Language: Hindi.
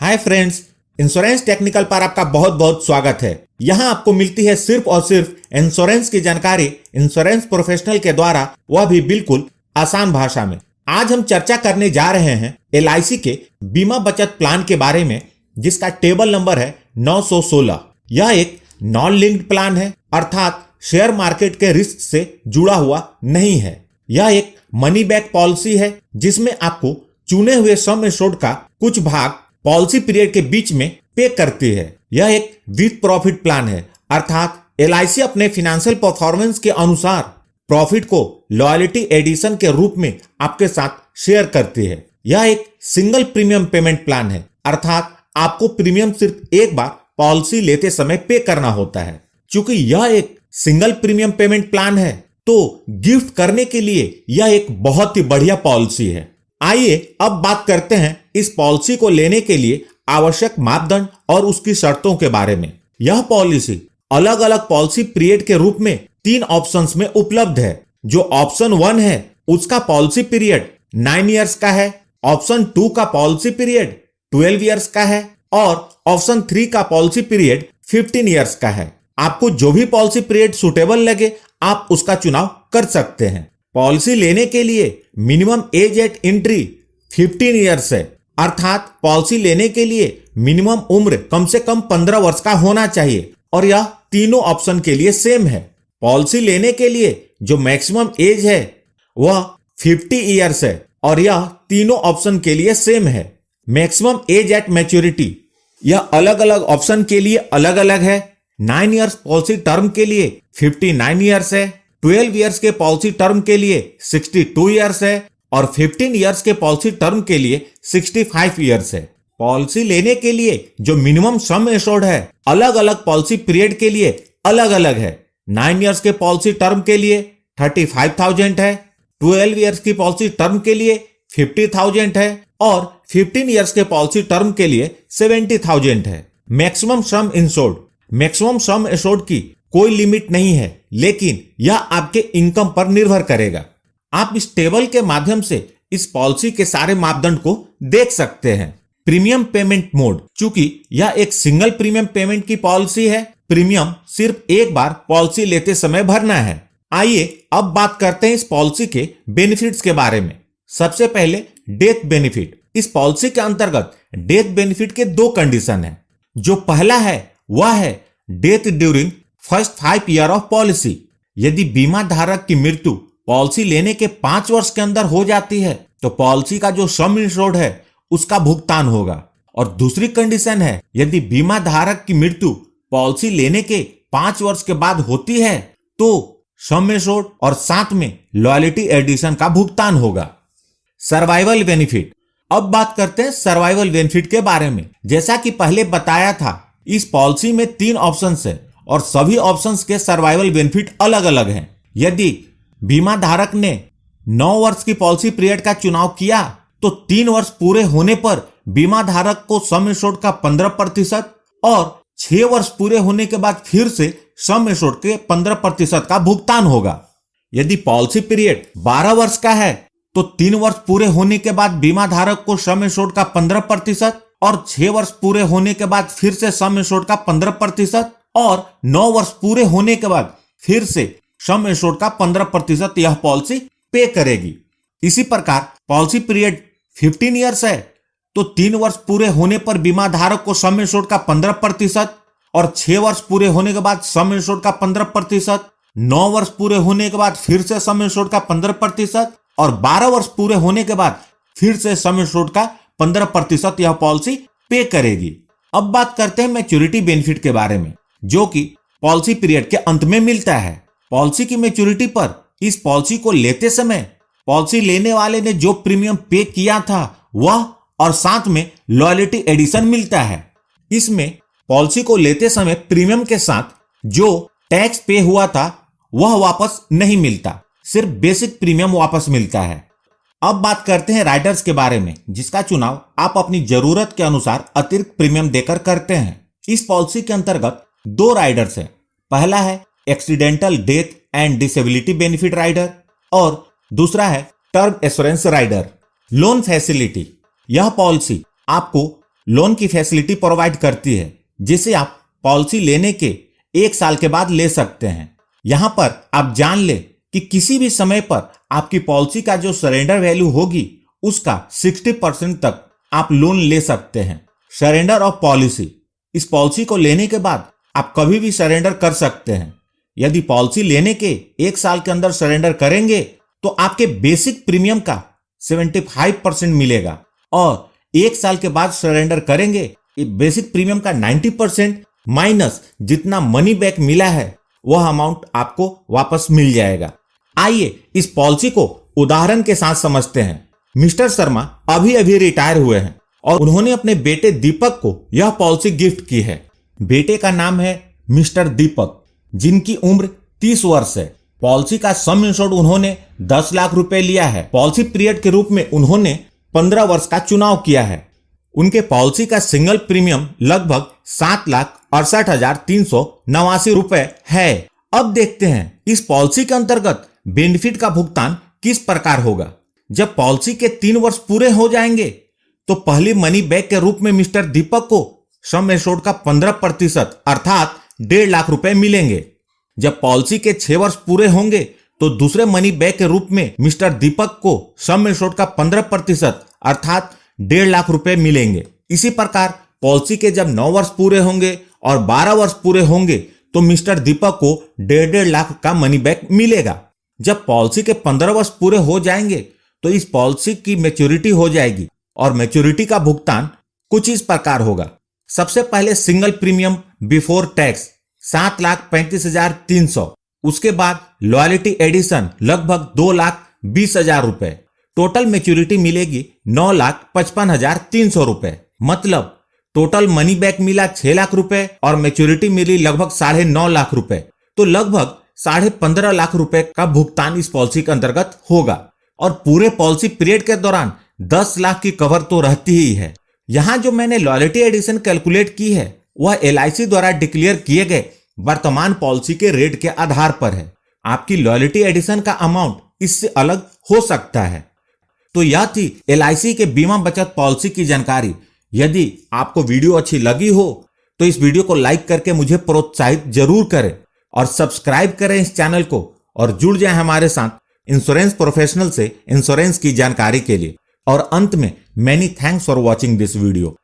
हाय फ्रेंड्स, इंश्योरेंस टेक्निकल पर आपका बहुत बहुत स्वागत है। यहाँ आपको मिलती है सिर्फ और सिर्फ इंश्योरेंस की जानकारी इंश्योरेंस प्रोफेशनल के द्वारा, वह भी बिल्कुल आसान भाषा में। आज हम चर्चा करने जा रहे हैं LIC के बीमा बचत प्लान के बारे में, जिसका टेबल नंबर है 916। यह एक नॉन लिंक्ड प्लान है, अर्थात शेयर मार्केट के रिस्क से जुड़ा हुआ नहीं है। यह एक मनी बैक पॉलिसी है, जिसमें आपको चुने हुए सम एश्योर्ड का कुछ भाग पॉलिसी पीरियड के बीच में पे करती है। यह एक विथ प्रॉफिट प्लान है, अर्थात LIC अपने फाइनेंशियल परफॉर्मेंस के अनुसार प्रॉफिट को लॉयल्टी एडिशन के रूप में आपके साथ शेयर करती है। यह एक सिंगल प्रीमियम पेमेंट प्लान है, अर्थात आपको प्रीमियम सिर्फ एक बार पॉलिसी लेते समय पे करना होता है। चूंकि यह एक सिंगल प्रीमियम पेमेंट प्लान है, तो गिफ्ट करने के लिए यह एक बहुत ही बढ़िया पॉलिसी है। आइए अब बात करते हैं इस पॉलिसी को लेने के लिए आवश्यक मापदंड और उसकी शर्तों के बारे में। यह पॉलिसी अलग अलग पॉलिसी पीरियड के रूप में 3 ऑप्शंस में उपलब्ध है। जो ऑप्शन 1 है, उसका पॉलिसी पीरियड 9 इयर्स का है। ऑप्शन 2 का पॉलिसी पीरियड 12 इयर्स का है और ऑप्शन 3 का पॉलिसी पीरियड 15 इयर्स का है। आपको जो भी पॉलिसी पीरियड सुटेबल लगे, आप उसका चुनाव कर सकते हैं। पॉलिसी लेने के लिए minimum age eight entry 15 years है, अर्थात पॉलिसी लेने के लिए मिनिमम उम्र कम से कम 15 वर्ष का होना चाहिए और यह तीनों ऑप्शन के लिए सेम है। पॉलिसी लेने के लिए जो मैक्सिमम एज है वह 50 इयर्स है और यह तीनों ऑप्शन के लिए सेम है। मैक्सिमम एज एट मैच्योरिटी यह अलग अलग ऑप्शन के लिए अलग अलग है। 9 इयर्स पॉलिसी टर्म के लिए 59 इयर्स है, 12 इयर्स के पॉलिसी टर्म के लिए 62 इयर्स है और 15 इयर्स के पॉलिसी टर्म के लिए 65 इयर्स है। पॉलिसी लेने के लिए जो मिनिमम सम एश्योर्ड है, अलग अलग पॉलिसी पीरियड के लिए अलग अलग है। 9 इयर्स के पॉलिसी टर्म के लिए 35,000 है, 12 इयर्स की पॉलिसी टर्म के लिए 50,000 है और 15 इयर्स के पॉलिसी टर्म के लिए 70,000 है। मैक्सिमम सम इंश्योर्ड, मैक्सिमम सम एश्योर्ड की कोई लिमिट नहीं है, लेकिन यह आपके इनकम पर निर्भर करेगा। आप इस टेबल के माध्यम से इस पॉलिसी के सारे मापदंड को देख सकते हैं। प्रीमियम पेमेंट मोड, चूंकि यह एक सिंगल प्रीमियम पेमेंट की पॉलिसी है, प्रीमियम सिर्फ एक बार पॉलिसी लेते समय भरना है। आइए अब बात करते हैं इस पॉलिसी के बेनिफिट्स के बारे में। सबसे पहले डेथ बेनिफिट। इस पॉलिसी के अंतर्गत डेथ बेनिफिट के 2 कंडीशन है। जो पहला है वह है death during first 5 year of policy. यदि बीमा धारक की मृत्यु पॉलिसी लेने के 5 वर्ष के अंदर हो जाती है, तो पॉलिसी का जो सम इंश्योर्ड है उसका भुगतान होगा। और दूसरी कंडीशन है, यदि बीमा धारक की मृत्यु पॉलिसी लेने के 5 वर्ष के बाद होती है, तो सम इंश्योर्ड और साथ में लॉयल्टी एडिशन का भुगतान होगा। Survival benefit. अब बात करते हैं सर्वाइवल बेनिफिट के बारे में। जैसा कि पहले बताया था, इस पॉलिसी में 3 ऑप्शंस है और सभी ऑप्शंस के सर्वाइवल बेनिफिट अलग अलग हैं। यदि बीमा धारक ने 9 वर्ष की पॉलिसी पीरियड का चुनाव किया, तो 3 वर्ष पूरे होने पर बीमा धारक को सम एश्योर्ड का 15% और 6 वर्ष पूरे होने के बाद फिर से सम एश्योर्ड के 15% का भुगतान होगा। यदि पॉलिसी पीरियड 12 वर्ष का है, तो 3 वर्ष पूरे होने के बाद बीमा धारक को सम एश्योर्ड का 15% और 6 वर्ष पूरे होने के बाद फिर से सम एश्योर्ड का 15% और 9 वर्ष पूरे होने के बाद फिर से सम एश्योर्ड का 15% यह पॉलिसी पे करेगी। इसी प्रकार पॉलिसी पीरियड 15 इयर्स है, तो 3 वर्ष पूरे होने पर बीमा धारक को सम एश्योर्ड का 15% और 6 वर्ष पूरे होने के बाद सम एश्योर्ड का 15%, 9 वर्ष पूरे होने के बाद फिर से सम एश्योर्ड का 15% और 12 वर्ष पूरे होने के बाद फिर से सम एश्योर्ड का 15% यह पॉलिसी पे करेगी। अब बात करते हैं मैच्योरिटी बेनिफिट के बारे में, जो कि पॉलिसी पीरियड के अंत में मिलता है। पॉलिसी की मैच्योरिटी पर इस पॉलिसी को लेते समय पॉलिसी लेने वाले ने जो प्रीमियम पे किया था वह और साथ में लॉयल्टी एडिशन मिलता है। इसमें पॉलिसी को लेते समय प्रीमियम के साथ जो टैक्स पे हुआ था वह वापस नहीं मिलता, सिर्फ बेसिक प्रीमियम वापस मिलता है। अब बात करते हैं राइडर्स के बारे में, जिसका चुनाव आप अपनी जरूरत के अनुसार अतिरिक्त प्रीमियम देकर करते हैं। इस पॉलिसी के अंतर्गत 2 राइडर्स है। पहला है accidental death and disability benefit rider और दूसरा है term assurance rider. Loan facility. यह पॉलिसी आपको लोन की फैसिलिटी प्रोवाइड करती है, जिसे आप पॉलिसी लेने के 1 साल के बाद ले सकते हैं। यहां पर आप जान ले कि किसी भी समय पर आपकी पॉलिसी का जो सरेंडर वैल्यू होगी उसका 60% तक आप लोन ले सकते हैं। सरेंडर ऑफ पॉलिसी, इस पॉलिसी को लेने के बाद आप कभी भी सरेंडर कर सकते हैं। यदि पॉलिसी लेने के 1 साल के अंदर सरेंडर करेंगे तो आपके बेसिक प्रीमियम का 75% मिलेगा और 1 साल के बाद सरेंडर करेंगे बेसिक प्रीमियम का 90% माइनस जितना मनी बैक मिला है वह अमाउंट आपको वापस मिल जाएगा। आइए इस पॉलिसी को उदाहरण के साथ समझते हैं। मिस्टर शर्मा अभी अभी रिटायर हुए हैं और उन्होंने अपने बेटे दीपक को यह पॉलिसी गिफ्ट की है। बेटे का नाम है मिस्टर दीपक, जिनकी उम्र 30 वर्ष है। पॉलिसी का सम इंश्योर्ड उन्होंने 10 लाख रुपए लिया है। पॉलिसी पीरियड के रूप में उन्होंने 15 वर्ष का चुनाव किया है। उनके पॉलिसी का सिंगल प्रीमियम लगभग 7,68,389 रुपए है। अब देखते हैं इस पॉलिसी के अंतर्गत बेनिफिट का भुगतान किस प्रकार होगा। जब पॉलिसी के 3 वर्ष पूरे हो जाएंगे तो पहली मनी बैक के रूप में मिस्टर दीपक को सम एश्योर्ड का 15% अर्थात 1.5 लाख रुपए मिलेंगे। जब पॉलिसी के 6 वर्ष पूरे होंगे तो दूसरे मनी बैक के रूप में मिस्टर दीपक को सम एश्योर्ड का 15% अर्थात 1.5 लाख रुपए मिलेंगे। इसी प्रकार पॉलिसी के जब 9 वर्ष पूरे होंगे और 12 वर्ष पूरे होंगे तो मिस्टर दीपक को 1.5 लाख का मनी बैक मिलेगा। जब पॉलिसी के 15 वर्ष पूरे हो जाएंगे तो इस पॉलिसी की मैच्योरिटी हो जाएगी और मैच्योरिटी का भुगतान कुछ इस प्रकार होगा। सबसे पहले सिंगल प्रीमियम बिफोर टैक्स 7,35,300, उसके बाद लॉयल्टी एडिशन लगभग 2,20,000 रुपए। टोटल मैच्योरिटी मिलेगी 9,55,300 रुपए। मतलब टोटल मनी बैक मिला 6 लाख रुपए और मैच्योरिटी मिली लगभग 9.5 लाख रुपए। तो लगभग 15.5 लाख रुपए का भुगतान इस पॉलिसी के अंतर्गत होगा और पूरे पॉलिसी पीरियड के दौरान 10 लाख की कवर तो रहती ही है। यहां जो मैंने लॉयल्टी एडिशन कैलकुलेट की है वह LIC द्वारा डिक्लेयर किए गए वर्तमान पॉलिसी के रेट के आधार पर है। आपकी लॉयल्टी एडिशन का अमाउंट इससे अलग हो सकता है। तो यह थी LIC के बीमा बचत पॉलिसी की जानकारी। यदि आपको वीडियो अच्छी लगी हो तो इस वीडियो को लाइक करके मुझे प्रोत्साहित जरूर करें और सब्सक्राइब करें इस चैनल को और जुड़ जाएं हमारे साथ इंश्योरेंस प्रोफेशनल से इंश्योरेंस की जानकारी के लिए। और अंत में many thanks for watching this video.